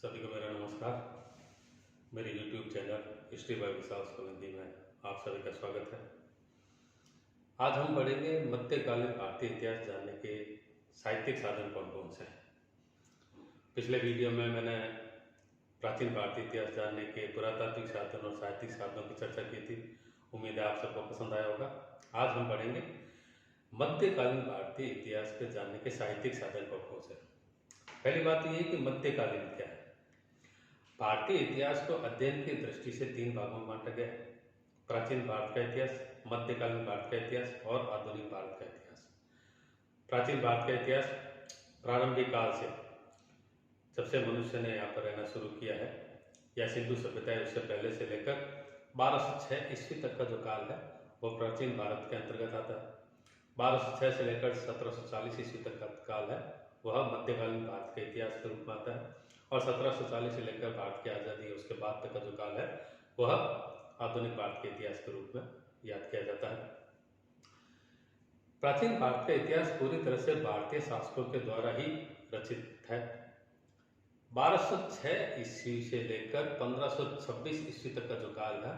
सभी को मेरा नमस्कार। मेरे YouTube चैनल हिस्ट्री बाय विशाल सोलंकी में आप सभी का स्वागत है। आज हम पढ़ेंगे मध्यकालीन भारतीय इतिहास जानने के साहित्यिक साधन कौन कौन से हैं। पिछले वीडियो में मैंने प्राचीन भारतीय इतिहास जानने के पुरातात्विक साधन और साहित्यिक साधनों की चर्चा की थी। उम्मीद है आप सबको पसंद आया होगा। आज हम पढ़ेंगे मध्यकालीन भारतीय इतिहास के जानने के साहित्यिक साधन कौन कौन से हैं। पहली बात यह है कि मध्यकालीन क्या है। भारतीय इतिहास को अध्ययन की दृष्टि से तीन भागों में बांटा गया है: प्राचीन भारत का इतिहास, मध्यकालीन भारत का इतिहास और आधुनिक भारत का इतिहास। प्राचीन भारत का इतिहास प्रारंभिक काल से, जब से मनुष्य ने यहाँ पर रहना शुरू किया है या सिंधु सभ्यता है उससे पहले से लेकर 1206 ईस्वी तक का जो काल है वो प्राचीन भारत के अंतर्गत आता है। 1206 से लेकर 1740 ईस्वी तक का काल है वह मध्यकालीन भारत के इतिहास के रूप में आता है, और 1740 से लेकर भारत की आज़ादी उसके बाद तक का जो काल है वह आधुनिक भारत के इतिहास के रूप में याद किया जाता है। प्राचीन भारत का इतिहास पूरी तरह से भारतीय शासकों के द्वारा ही रचित है। 1206 ईस्वी से लेकर 1526 ईस्वी तक का जो काल है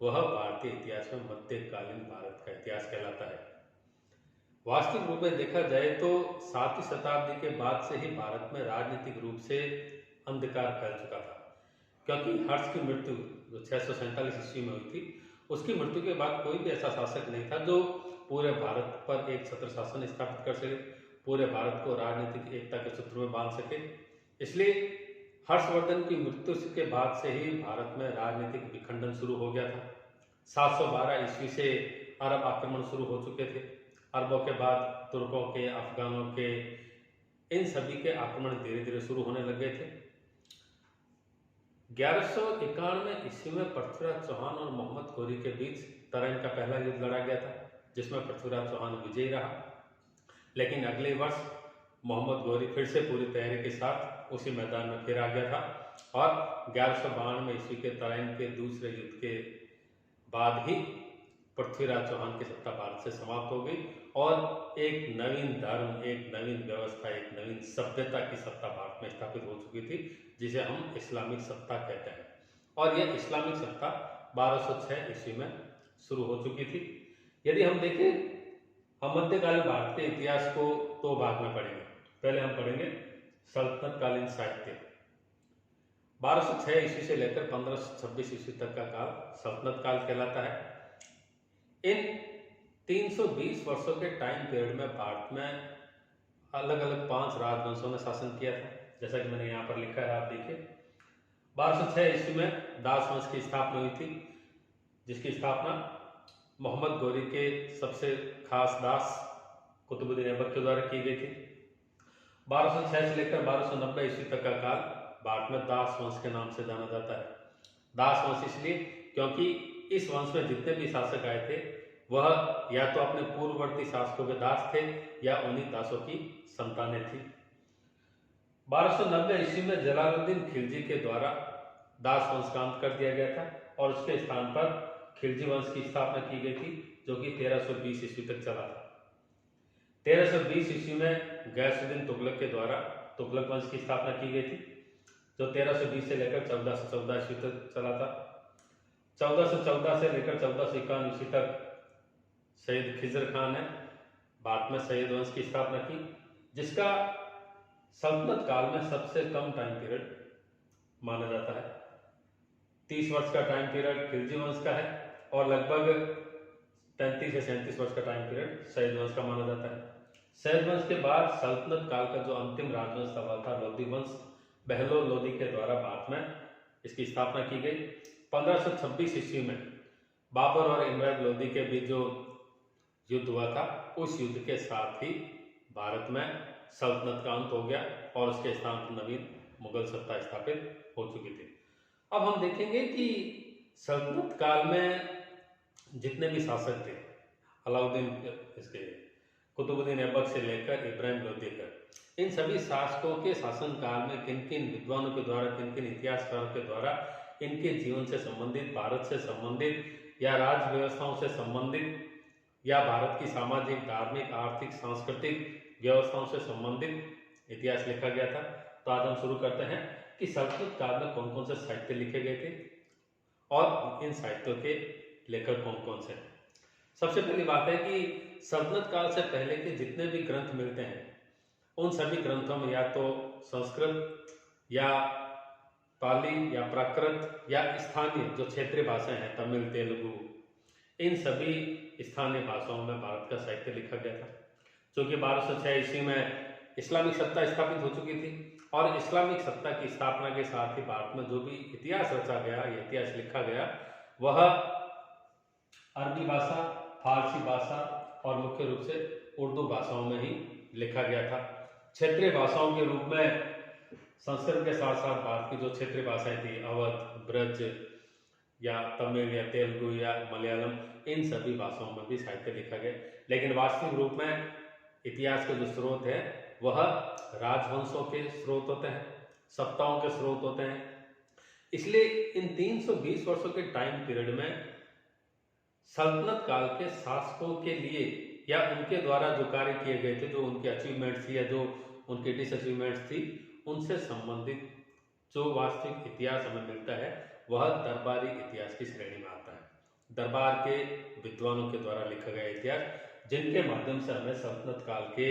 वह भारतीय इतिहास में मध्यकालीन भारत का इतिहास कहलाता है। वास्तविक रूप में देखा जाए तो 7वीं शताब्दी के बाद से ही भारत में राजनीतिक रूप से अंधकार फैल चुका था, क्योंकि हर्ष की मृत्यु जो 647 ईस्वी में हुई थी उसकी मृत्यु के बाद कोई भी ऐसा शासक नहीं था जो पूरे भारत पर एक छत्र शासन स्थापित कर सके, पूरे भारत को राजनीतिक एकता के सूत्र में बांध सके। इसलिए हर्षवर्धन की मृत्यु के बाद से ही भारत में राजनीतिक विखंडन शुरू हो गया था। 712 ईस्वी से अरब आक्रमण शुरू हो चुके थे। अरबों के बाद तुर्कों के, अफगानों के, इन सभी के आक्रमण धीरे धीरे शुरू होने लगे थे। 1191 ईस्वी में पृथ्वीराज चौहान और मोहम्मद घोरी के बीच तराइन का पहला युद्ध लड़ा गया था, जिसमें पृथ्वीराज चौहान विजयी रहा। लेकिन अगले वर्ष मोहम्मद घोरी फिर से पूरी तैयारी के साथ उसी मैदान में फिर आ गया था, और 1192 ईस्वी के तराइन के दूसरे युद्ध के बाद ही पृथ्वीराज चौहान की सत्ता भारत से समाप्त हो गई और एक नवीन धर्म, एक नवीन व्यवस्था, एक नवीन सभ्यता की सत्ता भारत में स्थापित हो चुकी थी, जिसे हम इस्लामिक सत्ता कहते हैं। और यह इस्लामिक सत्ता 1206 ईस्वी में शुरू हो चुकी थी। यदि हम देखें, हम मध्यकालीन भारत के इतिहास को दो भाग में पढ़ेंगे। पहले हम पढ़ेंगे सल्तनतकालीन साहित्य। 1206 ईस्वी से लेकर 1526 ईस्वी तक का काल सल्तनत काल कहलाता है। इन 320 वर्षों के टाइम पीरियड में भारत में अलग अलग 5 राजवंशों ने शासन किया था, जैसा कि मैंने यहाँ पर लिखा है, आप देखिए। 1206 ईस्वी में दास वंश की स्थापना हुई थी, जिसकी स्थापना मोहम्मद घोरी के सबसे खास दास कुतुबुद्दीन ऐबक के द्वारा की गई थी। 1206 से लेकर 1290 ईस्वी तक का काल भारत में दास वंश के नाम से जाना जाता है। दास वंश इसलिए क्योंकि इस वंश में जितने भी शासक आए थे वह या तो अपने पूर्ववर्ती शासकों के दास थे या उन्हीं दासों की संतानें थी। 1290 ईस्वी में जलालुद्दीन खिलजी के द्वारा दास वंश का अंत कर दिया गया था और उसके स्थान पर खिलजी वंश की स्थापना की गई थी, जो कि 1320 ईस्वी तक चला था। 1320 ईस्वी में गैसुद्दीन तुगलक के द्वारा तुगलक वंश की स्थापना की गई थी, जो 1320 से लेकर 1414 ईस्वी तक चला था। 1414 से लेकर 1451 ईस्वी तक सैयद खिजर खान ने भारत में सैयद वंश की स्थापना की, जिसका सल्तनत काल में सबसे कम टाइम पीरियड माना जाता है। 30 वर्ष का टाइम पीरियड खिलजी वंश का है और लगभग 33 से 37 वर्ष का टाइम पीरियड सैयद वंश का माना जाता है। सैयद वंश के बाद सल्तनत काल का जो अंतिम राजवंश था लोधी वंश, बहलोल लोधी के द्वारा भारत में इसकी स्थापना की गई। 1526 ईस्वी में बाबर और इमरान लोधी के बीच जो युद्ध हुआ था, उस युद्ध के साथ ही भारत में सल्तनत का अंत हो गया और उसके स्थान पर नवीन मुगल सत्ता स्थापित हो चुकी थी। अब हम देखेंगे कि सल्तनत काल में जितने भी शासक थे, अलाउद्दीन, इसके कुतुबुद्दीन ऐबक से लेकर इब्राहिम लोधी तक, इन सभी शासकों के शासन काल में किन किन विद्वानों के द्वारा, किन किन इतिहासकारों के द्वारा इनके जीवन से संबंधित, भारत से संबंधित या राज्य व्यवस्थाओं से संबंधित या भारत की सामाजिक, धार्मिक, आर्थिक, सांस्कृतिक व्यवस्थाओं से संबंधित इतिहास लिखा गया था। तो आज हम शुरू करते हैं कि सल्तनत काल में कौन कौन से साहित्य लिखे गए थे और इन साहित्यों के लेखक कौन कौन से। सबसे पहली बात है कि सल्तनत काल से पहले के जितने भी ग्रंथ मिलते हैं उन सभी ग्रंथों में या तो संस्कृत या पाली या प्राकृत या स्थानीय जो क्षेत्रीय भाषाएं हैं तमिल तेलुगु, इन सभी स्थानीय भाषाओं में भारत का साहित्य लिखा गया था। क्योंकि 1206 ईस्वी में इस्लामिक सत्ता स्थापित हो चुकी थी और इस्लामिक सत्ता की स्थापना के साथ ही भारत में जो भी इतिहास रचा गया या इतिहास लिखा गया वह अरबी भाषा, फारसी भाषा और मुख्य रूप से उर्दू भाषाओं में ही लिखा गया था। क्षेत्रीय भाषाओं के रूप में संस्कृत के साथ साथ भारत की जो क्षेत्रीय भाषाएं थी अवध, ब्रज या तमिल या तेलुगु या मलयालम, इन सभी भाषाओं में भी साहित्य लिखा गया। लेकिन वास्तविक रूप में इतिहास के जो स्रोत है वह राजवंशों के स्रोत होते हैं, सत्ताओं के स्रोत होते हैं। इसलिए इन 320 वर्षों के टाइम पीरियड में सल्तनत काल के शासकों के लिए या उनके द्वारा जो कार्य किए गए थे, जो उनके अचीवमेंट्स थी या जो उनकी डिसअचीवमेंट्स थी, उनसे संबंधित जो वास्तविक इतिहास हमें मिलता है वह दरबारी इतिहास की श्रेणी में आता है। दरबार के विद्वानों के द्वारा लिखा गया इतिहास जिनके माध्यम से हमें सल्तनत काल के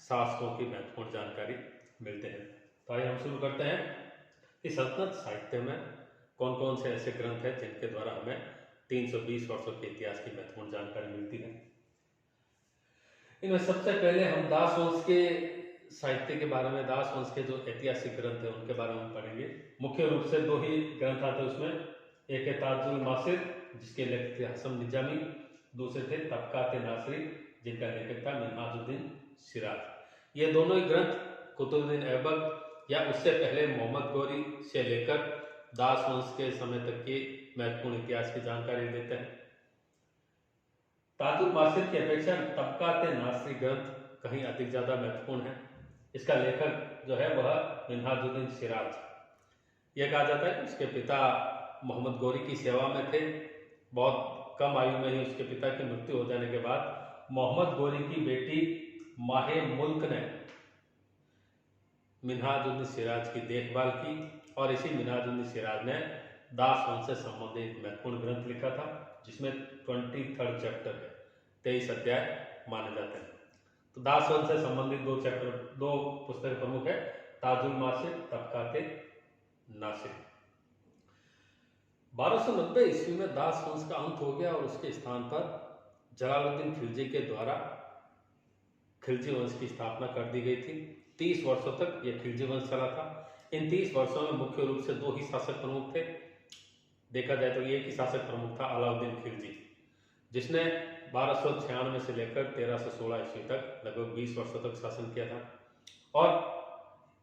शासकों की महत्वपूर्ण जानकारी मिलते हैं। तो आइए हम शुरू करते हैं कि सल्तनत साहित्य में कौन कौन से ऐसे ग्रंथ हैं जिनके द्वारा हमें 320 वर्षों के इतिहास की महत्वपूर्ण जानकारी मिलती है। इनमें सबसे पहले हम दास वंश के साहित्य के बारे में, दास वंश के जो ऐतिहासिक ग्रंथ है उनके बारे में पढ़ेंगे। मुख्य रूप से दो ही ग्रंथ आते हैं उसमें, एक है ताजुल मासिर जिसके लेखक थे हसन निजामी, दूसरे थे तबकात नासिरी जिनका लेखक था मिन्हाजुद्दीन सिराज। ये दोनों ही ग्रंथ कुतुबुद्दीन ऐबक या उससे पहले मोहम्मद गौरी से लेकर दास वंश के समय तक के महत्वपूर्ण इतिहास की जानकारी देते हैं। ताजुल मासिर की अपेक्षा तबकात नासिरी ग्रंथ कहीं अधिक ज्यादा महत्वपूर्ण है। इसका लेखक जो है वह मिन्हाजुद्दीन सिराज। यह कहा जाता है कि उसके पिता मोहम्मद गौरी की सेवा में थे। बहुत कम आयु में ही उसके पिता की मृत्यु हो जाने के बाद मोहम्मद गौरी की बेटी माहे मुल्क ने मिन्हाजुद्दीन सिराज की देखभाल की और इसी मिन्हाजुद्दीन सिराज ने दास वंश से संबंधित महत्वपूर्ण ग्रंथ लिखा था जिसमें 23 चैप्टर है, 23 अध्याय माने जाते हैं। तो दास वंश से संबंधित दो पुस्तक प्रमुख है, ताजुल मासिर, तबकाते नासिर। 1290 ईस्वी में दास वंश का अंत हो गया और उसके स्थान पर जलालुद्दीन खिलजी के द्वारा खिलजी वंश की स्थापना कर दी गई थी। 30 वर्षों तक यह खिलजी वंश चला था। इन 30 वर्षों में मुख्य रूप से दो ही शासक प्रमुख थे। देखा जाए तो एक ही शासक प्रमुख था अलाउद्दीन खिलजी, जिसने 1296 से लेकर 1316 ईस्वी तक लगभग 20 वर्षों तक शासन किया था। और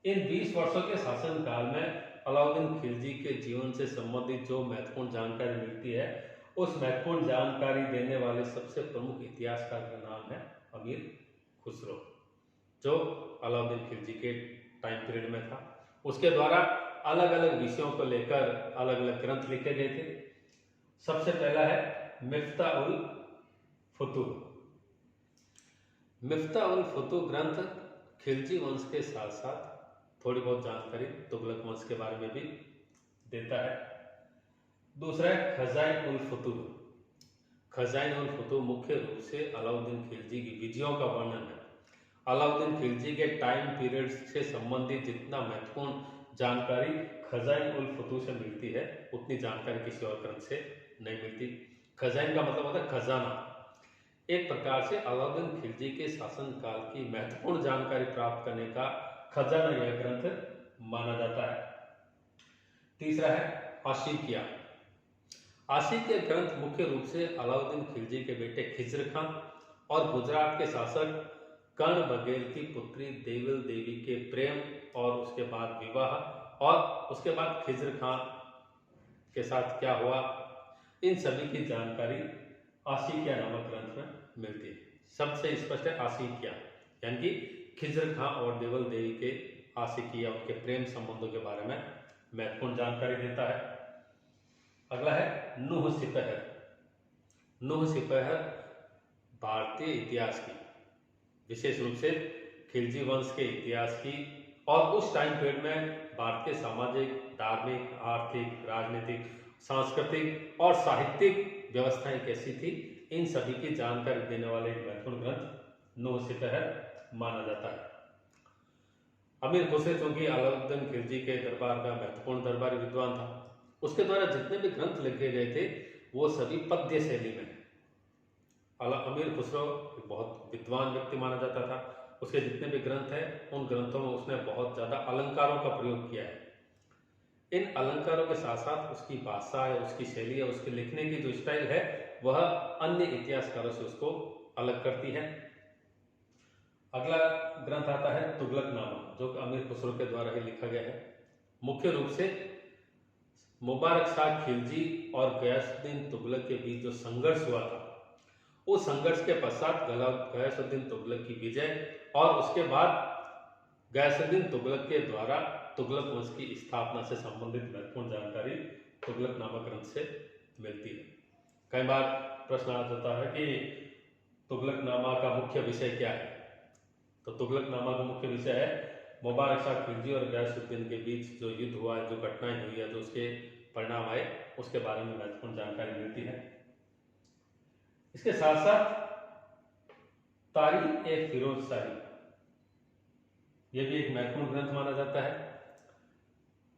इन 20 वर्षों के शासन काल में अलाउद्दीन खिलजी के जीवन से संबंधित जो महत्वपूर्ण जानकारी मिलती है, उस महत्वपूर्ण जानकारी देने वाले सबसे प्रमुख इतिहासकार का नाम है अमीर खुसरो, जो अलाउद्दीन खिलजी के टाइम पीरियड में था। उसके द्वारा अलग अलग विषयों को लेकर अलग अलग ग्रंथ लिखे गए थे। सबसे पहला है मिफ्ता उल फुतूह। मिफ्ता उल फुतूह ग्रंथ खिलजी वंश के साथ साथ थोड़ी बहुत जानकारी तुगलक वंश के बारे में भी देता है। दूसरा है खजाइन उल फुतूह। खजाइन उल फुतूह मुख्य रूप से अलाउद्दीन खिलजी की विजयों का वर्णन है। अलाउद्दीन खिलजी के टाइम पीरियड से संबंधित जितना महत्वपूर्ण जानकारी खजाइन उल फुतूह से मिलती है उतनी जानकारी किसी और ग्रंथ से नहीं मिलती। खजाइन का मतलब होता है खजाना। एक प्रकार से अलाउद्दीन खिलजी के शासन काल की महत्वपूर्ण जानकारी प्राप्त करने का खजाना यह ग्रंथ माना जाता है। तीसरा है आशिकिया। आशिकिया ग्रंथ मुख्य रूप से अलाउद्दीन खिलजी के बेटे खिज्र खान और गुजरात के शासक कर्ण बघेल की पुत्री देवल देवी के प्रेम और उसके बाद विवाह और उसके बाद खिज्र खान के साथ क्या हुआ, इन सभी की जानकारी आशिकिया नामक ग्रंथ में मिलती है। सबसे स्पष्ट है आशिकिया, यानी कि खिज्र खान और देवल देवी के आशिकिया, उनके प्रेम संबंधों के बारे में महत्वपूर्ण जानकारी देता है। अगला है नूह सिपहर। नूह सिपहर भारतीय इतिहास की, विशेष रूप से खिलजी वंश के इतिहास की और उस टाइम पीरियड में भारत के सामाजिक, धार्मिक, आर्थिक, राजनीतिक, सांस्कृतिक और साहित्यिक व्यवस्थाएं कैसी थी, इन सभी की जानकारी देने वाले एक महत्वपूर्ण ग्रंथ नूह सिपहर माना जाता है। अमीर खुसरो चूंकि अलाउद्दीन खिलजी के दरबार का महत्वपूर्ण दरबारी विद्वान था, उसके द्वारा जितने भी ग्रंथ लिखे गए थे वो सभी पद्य शैली में। अमीर खुसरो एक बहुत विद्वान व्यक्ति माना जाता था। उसके जितने भी ग्रंथ हैं उन ग्रंथों में उसने बहुत ज़्यादा अलंकारों का प्रयोग किया है। इन अलंकारों के साथ साथ उसकी भाषा है, उसकी शैली है, उसके लिखने की जो स्टाइल है वह अन्य इतिहासकारों से उसको अलग करती है। अगला ग्रंथ आता है तुगलकनामा, जो अमीर खुसरो के द्वारा ही लिखा गया है। मुख्य रूप से मुबारक शाह खिलजी और गयासुद्दीन तुगलक के बीच जो संघर्ष हुआ था, उस संघर्ष के पश्चात गयासुद्दीन तुगलक की विजय और उसके बाद गयासुद्दीन तुगलक के द्वारा तुगलक वंश की स्थापना से संबंधित महत्वपूर्ण जानकारी तुगलकनामा ग्रंथ से मिलती है। कई बार प्रश्न आ जाता है कि तुगलकनामा का मुख्य विषय क्या है। तो तुगलकनामा का मुख्य विषय है मुबारक शाह खिलजी और गयासुद्दीन के बीच जो युद्ध हुआ है, जो घटनाएं हुई है, जो उसके परिणाम आए, उसके बारे में महत्वपूर्ण जानकारी मिलती है। इसके साथ साथ तारीख-ए-फिरोजशाही, यह भी एक महत्वपूर्ण ग्रंथ माना जाता है।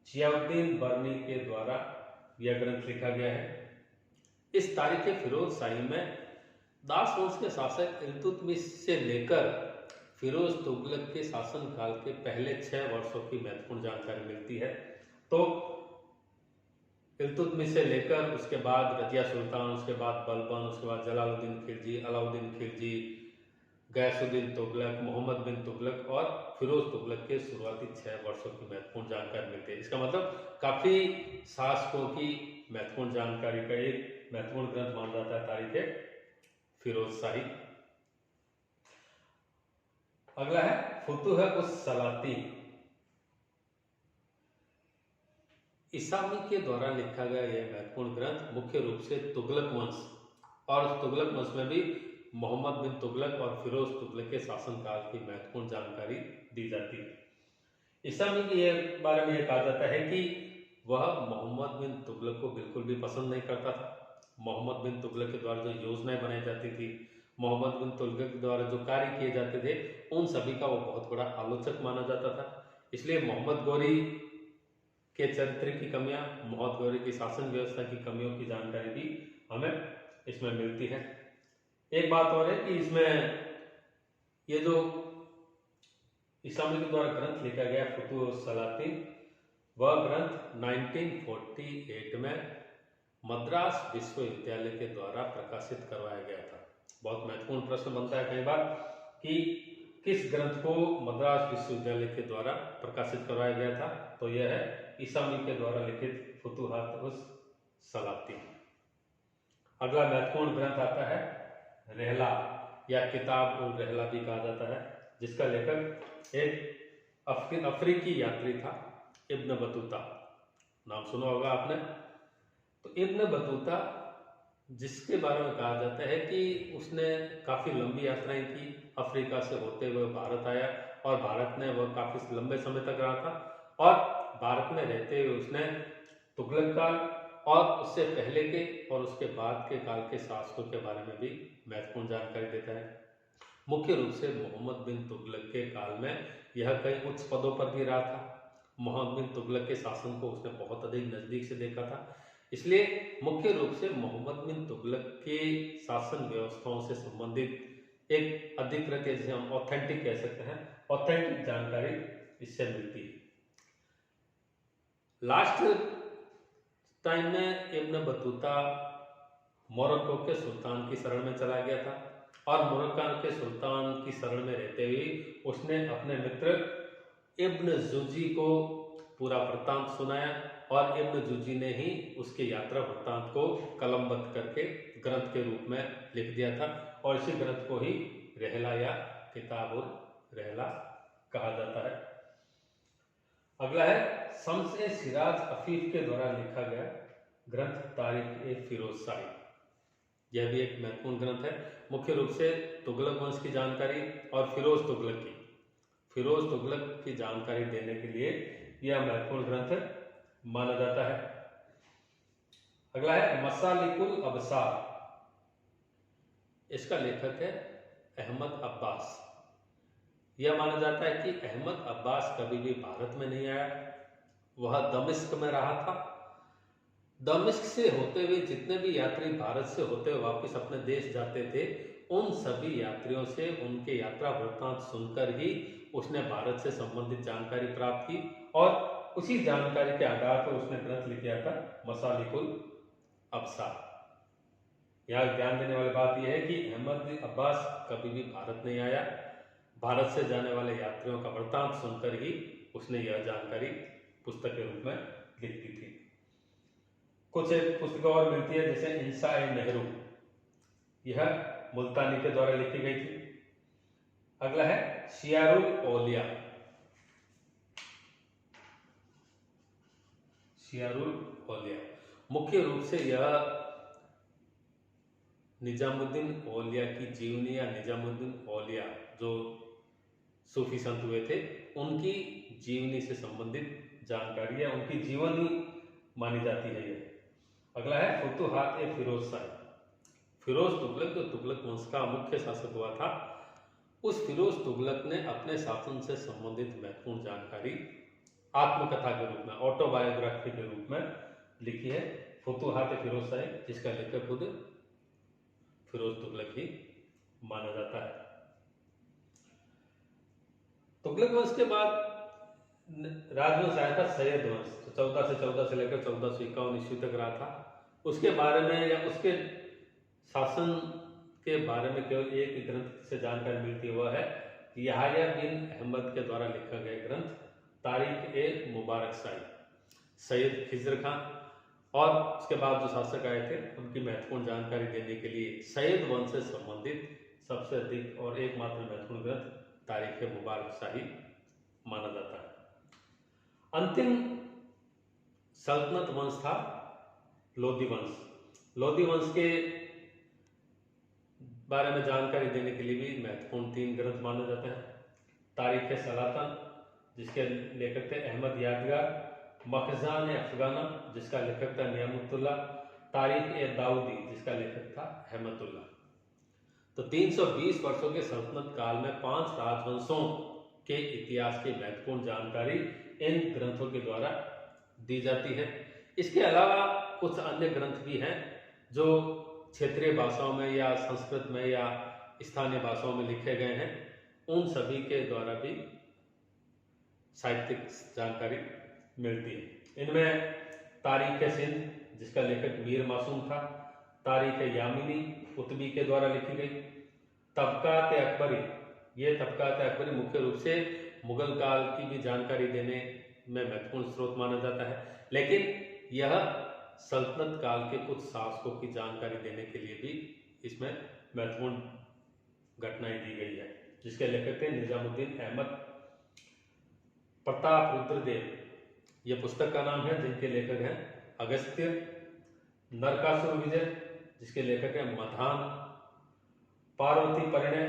जियाउद्दीन बर्नी के द्वारा यह ग्रंथ लिखा गया है। इस तारीख-ए-फिरोजशाही में दास वंश के शासक इल्तुतमिश से लेकर फिरोज तुगलक के शासन काल के पहले 6 वर्षों की महत्वपूर्ण जानकारी मिलती है। तो इल्तुतमिश से लेकर उसके बाद रजिया सुल्तान, उसके बाद बलबन, उसके बाद जलालुद्दीन खिलजी, अलाउद्दीन खिलजी, गयासुद्दीन तुगलक, मोहम्मद बिन तुगलक और फिरोज तुगलक के शुरुआती 6 वर्षों की महत्वपूर्ण जानकारी मिलती है। इसका मतलब काफी शासकों की महत्वपूर्ण जानकारी का एक महत्वपूर्ण ग्रंथ माना जाता है तारीख-ए-फिरोजशाही। अगला है फुतुह-उस-सलातीन। ईसामी के द्वारा लिखा गया यह महत्वपूर्ण ग्रंथ मुख्य रूप से तुगलक वंश और तुगलक वंश में भी मोहम्मद बिन तुगलक और फिरोज तुगलक के शासनकाल की महत्वपूर्ण जानकारी दी जाती है। ईसामी के बारे में यह कहा जाता है कि वह मोहम्मद बिन तुगलक को बिल्कुल भी पसंद नहीं करता था। मोहम्मद बिन तुगलक के द्वारा जो योजनाएं बनाई जाती थी, मोहम्मद बिन तुगलक के द्वारा जो कार्य किए जाते थे, उन सभी का वो बहुत बड़ा आलोचक माना जाता था। इसलिए मोहम्मद गौरी के चरित्र की कमियां, मोहम्मद गौरी की शासन व्यवस्था की कमियों की जानकारी भी हमें इसमें मिलती है। एक बात और है कि इसमें ये जो ईसामी के द्वारा ग्रंथ लिखा गया फुतुह-उस-सलातीन, वह ग्रंथ 1948 में मद्रास विश्वविद्यालय के द्वारा प्रकाशित करवाया गया था। बहुत महत्वपूर्ण प्रश्न बनता है कई बार कि किस ग्रंथ को मद्रास विश्वविद्यालय के द्वारा प्रकाशित करवाया गया था। तो यह है ईसामी के द्वारा लिखित फुतुह-उस-सलातीन। अगला महत्वपूर्ण ग्रंथ आता है रहला या किताब-उल-रहला भी कहा जाता है, जिसका लेखक एक अफ्रीकी यात्री था, इब्न बतूता। नाम सुना होगा आपने। तो इब्न बतूता, जिसके बारे में कहा जाता है कि उसने काफ़ी लंबी यात्राएं की, अफ्रीका से होते हुए भारत आया और भारत में वह काफ़ी लंबे समय तक रहा था और भारत में रहते हुए उसने तुगलक काल और उससे पहले के और उसके बाद के काल के शासकों के बारे में भी महत्वपूर्ण जानकारी देता है। मुख्य रूप से मोहम्मद बिन तुगलक के काल में यह कई उच्च पदों पर भी रहा था। मोहम्मद बिन तुगलक के शासन को उसने बहुत अधिक नज़दीक से देखा था। इसलिए मुख्य रूप से मोहम्मद बिन तुगलक के शासन व्यवस्थाओं से संबंधित एक अधिकृत, जिसे हम ऑथेंटिक कह सकते हैं, ऑथेंटिक जानकारी इससे मिलती है। लास्ट टाइम में इब्न बतूता मोरक्को के सुल्तान की शरण में चला गया था और मोरक्को के सुल्तान की शरण में रहते हुए उसने अपने मित्र इब्न जुजी को पूरा वृत्तांत सुनाया और इब्न जुजी ने ही उसके यात्रा वृत्तांत को कलमबद्ध करके ग्रंथ के रूप में लिख दिया था और इसी ग्रंथ को ही रहला या किताब-उल-रहला कहा जाता है। अगला है शम्स-ए-सिराज अफीफ के द्वारा लिखा गया ग्रंथ तारीख-ए-फिरोजशाही। यह भी एक महत्वपूर्ण ग्रंथ है, मुख्य रूप से तुगलक वंश की जानकारी और फिरोज तुगलक की। फिरोज तुगलक की जानकारी देने के लिए यह महत्वपूर्ण ग्रंथ माना जाता है। अगला है मसालिकुल अबसार। इसका लेखक है अहमद अब्बास। यह माना जाता है कि अहमद अब्बास कभी भी भारत में नहीं आया, वह दमिश्क में रहा था। दमिश्क से होते हुए जितने भी यात्री भारत से होते हुए वापस अपने देश जाते थे, उन सभी यात्रियों से उनके यात्रा वृत्तांत सुनकर ही उसने भारत से संबंधित जानकारी प्राप्त की और उसी जानकारी के आधार पर उसने ग्रंथ लिखा था मसालिकुल अबसार। यहाँ ध्यान देने वाली बात यह है कि अहमद अब्बास कभी भी भारत नहीं आया, भारत से जाने वाले यात्रियों का वृत्तांत सुनकर ही उसने यह जानकारी पुस्तक के रूप में लिख दी थी। कुछ एक पुस्तकें और मिलती है, जैसे इंसा-ए-नेहरू, यह मुल्तानी के द्वारा लिखी गई थी। अगला है शियारुल औलिया। शियारुल औलिया मुख्य रूप से यह निजामुद्दीन औलिया की जीवनी या निजामुद्दीन औलिया जो सूफी संत हुए थे उनकी जीवनी से संबंधित जानकारी है, उनकी जीवनी मानी जाती है ये। अगला है फुतुहात-ए-फिरोज शाही। फिरोज तुगलक जो तुगलक वंश का मुख्य शासक हुआ था, उस फिरोज तुगलक ने अपने शासन से संबंधित महत्वपूर्ण जानकारी आत्मकथा के रूप में, ऑटोबायोग्राफी के रूप में लिखी है, फुतुहात-ए-फिरोज शाही, जिसका लेखक खुद फिरोज तुगलक ही माना जाता है। तुगलक वंश के बाद राजवंश आया था सैयद वंश, तो 1414 से लेकर 1451 ईस्वी तक रहा था। उसके बारे में या उसके शासन के बारे में केवल एक ही ग्रंथ से जानकारी मिलती है, वह है याहया बिन अहमद के द्वारा लिखा गया ग्रंथ तारीख-ए-मुबारक शाही। सैयद खिजर खान और उसके बाद जो शासक आए थे उनकी महत्वपूर्ण जानकारी देने के लिए सैयद वंश से संबंधित सबसे अधिक और एकमात्र महत्वपूर्ण ग्रंथ तारीख-ए-मुबारक शाही माना जाता है। अंतिम सल्तनत वंश था लोदी वंश। लोदी वंश के बारे में जानकारी देने के लिए भी महत्वपूर्ण 3 ग्रंथ माने जाते हैं। तारीख-ए-सलातन, जिसके लेखक थे अहमद यादगार, मखज़ान-ए-अफ़गाना, जिसका लेखक था नियामतुल्लाह, तारीख-ए-दाऊदी, जिसका लेखक था अहमदुल्लाह। तो 320 वर्षों के सल्तनत काल में 5 राजवंशों के इतिहास की महत्वपूर्ण जानकारी इन ग्रंथों के द्वारा दी जाती है। इसके अलावा कुछ अन्य ग्रंथ भी हैं जो क्षेत्रीय भाषाओं में या संस्कृत में या स्थानीय भाषाओं में लिखे गए हैं, उन सभी के द्वारा भी साहित्यिक जानकारी मिलती है। इनमें तारीख-ए-सिंध, जिसका लेखक मीर मासूम था, तारीख-ए-यामिनी कुतबी के द्वारा लिखी गई, तबकात-ए-अकबरी, ये तबकात-ए-अकबरी मुख्य रूप से मुगल काल की भी जानकारी देने में महत्वपूर्ण स्रोत माना जाता है, लेकिन यह सल्तनत काल के कुछ शासकों की जानकारी देने के लिए भी इसमें महत्वपूर्ण घटनाएं दी गई है, जिसके लेखक थे निजामुद्दीन अहमद प्रतापरुद्रदेव। यह पुस्तक का नाम है, जिनके लेखक हैं अगस्त्य। नरकासुर विजय, जिसके लेखक हैं मधान। पार्वती परिणय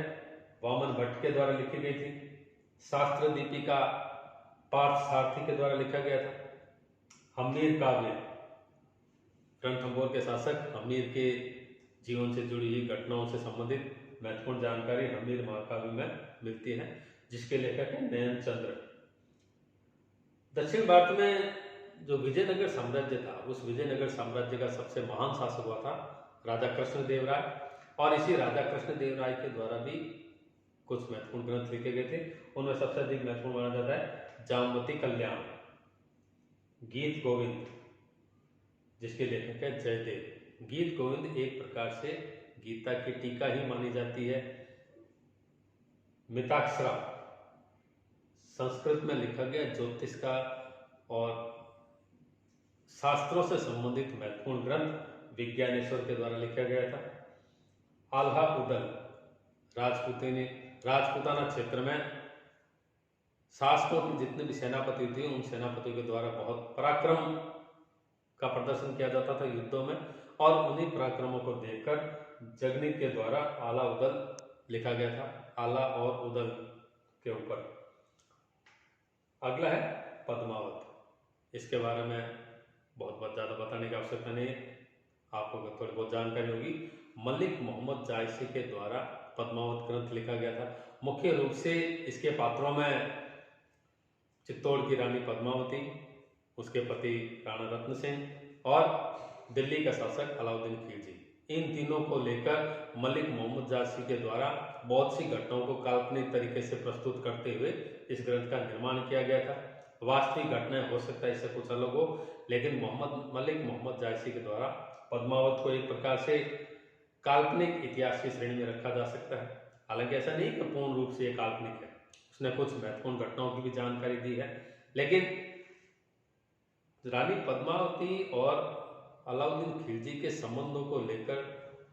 वामन भट्ट के द्वारा लिखी गई थी। शास्त्र दीपिका पार्थसारथी के द्वारा लिखा गया था। हम्मीर काव्य, रणथंभौर के शासक हम्मीर के जीवन से जुड़ी हुई घटनाओं से संबंधित महत्वपूर्ण जानकारी हम्मीर महाकाव्य में मिलती है, जिसके लेखक है नयन चंद्र। दक्षिण भारत में जो विजयनगर साम्राज्य था, उस विजयनगर साम्राज्य का सबसे महान शासक हुआ था राजा कृष्णदेव राय, और इसी राजा कृष्णदेव राय के द्वारा भी कुछ महत्वपूर्ण ग्रंथ लिखे गए थे। उनमें सबसे अधिक महत्वपूर्ण माना जाता है जामवती कल्याण, गीत गोविंद, जिसके लेखक है जयदेव। गीत गोविंद एक प्रकार से गीता की टीका ही मानी जाती है। मिताक्षरा, संस्कृत में लिखा गया ज्योतिष का और शास्त्रों से संबंधित महत्वपूर्ण ग्रंथ विज्ञानेश्वर के द्वारा लिखा गया था। आल्हा उदल, राजपूताना क्षेत्र में शासकों के जितने भी सेनापति थे, उन सेनापतियों के द्वारा बहुत पराक्रम का प्रदर्शन किया जाता था युद्धों में, और उन्हीं पराक्रमों को देखकर जगनीत के द्वारा आला उदल लिखा गया था, आला और उदल के ऊपर। अगला है पद्मावत। इसके बारे में बहुत ज़्यादा बताने की आवश्यकता नहीं है, आपको थोड़ी बहुत जानकारी होगी। मलिक मोहम्मद जायसी के द्वारा पद्मावत ग्रंथ लिखा गया था। मुख्य रूप से इसके पात्रों में चित्तौड़ की रानी पद्मावती, उसके पति राणा रत्न सिंह और दिल्ली का शासक अलाउद्दीन खिलजी, इन तीनों को लेकर मलिक मोहम्मद जायसी के द्वारा बहुत सी घटनाओं को काल्पनिक तरीके से प्रस्तुत करते हुए इस ग्रंथ का निर्माण किया गया था। वास्तविक घटनाएं हो सकता है इससे कुछ अलग हो, लेकिन मलिक मोहम्मद जायसी के द्वारा पद्मावत को एक प्रकार से काल्पनिक इतिहास की श्रेणी में रखा जा सकता है। हालांकि ऐसा नहीं कि पूर्ण रूप से ये काल्पनिक है, उसने कुछ महत्वपूर्ण घटनाओं की भी जानकारी दी है। लेकिन रानी पद्मावती और अलाउद्दीन खिलजी के संबंधों को लेकर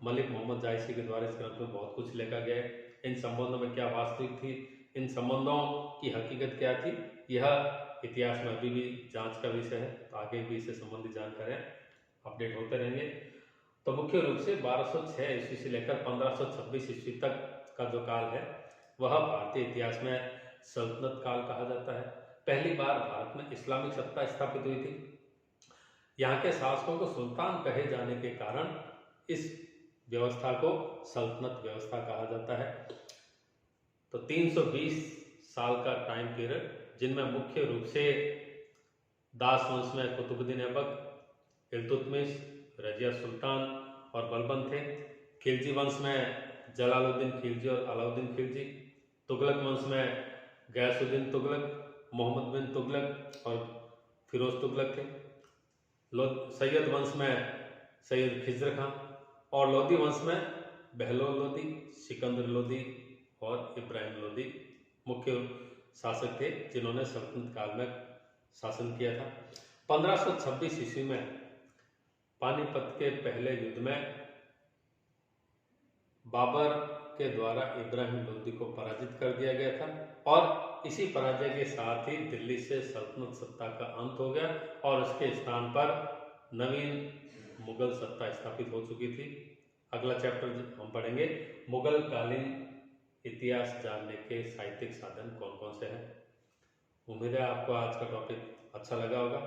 मलिक मोहम्मद जायसी के द्वारा इस ग्रंथ में बहुत कुछ लिखा गया है। इन संबंधों में क्या वास्तविक थी, इन संबंधों की हकीकत क्या थी, यह इतिहास में अभी भी जांच का विषय है। तो आगे भी इससे संबंधित जानकारियां अपडेट होते रहेंगे। तो मुख्य रूप से 1206 ईस्वी से लेकर 1526 ईस्वी तक का जो काल है वह भारतीय इतिहास में सल्तनत काल कहा जाता है। पहली बार भारत में इस्लामिक सत्ता स्थापित हुई थी। यहाँ के शासकों को सुल्तान कहे जाने के कारण इस व्यवस्था को सल्तनत व्यवस्था कहा जाता है। तो 320 साल का टाइम पीरियड, जिनमें मुख्य रूप से दास वंश में कुतुबुद्दीन ऐबक, इल्तुतमिश, रजिया सुल्तान और बलबन थे। खिलजी वंश में जलालुद्दीन खिलजी और अलाउद्दीन खिलजी, तुगलक वंश में गयासुद्दीन तुगलक, मोहम्मद बिन तुगलक और फिरोज तुगलक थे। सैयद वंश में सैयद खिज्र खां और लोधी वंश में बहलोल लोधी, सिकंदर लोधी और इब्राहिम लोधी मुख्य शासक थे, जिन्होंने सल्तनत काल में शासन किया था। 1526 ईस्वी में पानीपत के पहले युद्ध में बाबर के द्वारा इब्राहिम लोधी को पराजित कर दिया गया था और इसी पराजय के साथ ही दिल्ली से सल्तनत सत्ता का अंत हो गया और उसके स्थान पर नवीन मुगल सत्ता स्थापित हो चुकी थी। अगला चैप्टर हम पढ़ेंगे मुगल कालीन इतिहास जानने के साहित्यिक साधन कौन कौन से हैं। उम्मीद है आपको आज का टॉपिक अच्छा लगा होगा।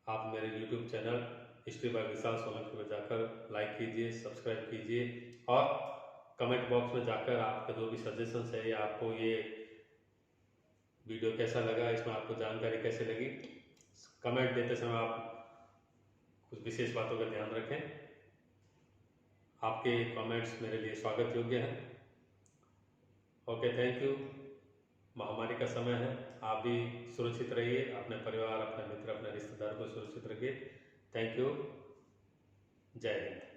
आप मेरे YouTube चैनल हिस्ट्री बाय विशाल सोलंकी में जाकर लाइक कीजिए, सब्सक्राइब कीजिए और कमेंट बॉक्स में जाकर आपके जो भी सजेशंस है या आपको ये वीडियो कैसा लगा, इसमें आपको जानकारी कैसे लगी, कमेंट देते समय आप कुछ विशेष बातों का ध्यान रखें। आपके कमेंट्स मेरे लिए स्वागत योग्य हैं। Okay, thank you. महामारी का समय है, आप भी सुरक्षित रहिए, अपने परिवार, अपने मित्र, अपने रिश्तेदार को सुरक्षित रखिए। Thank you. जय हिंद।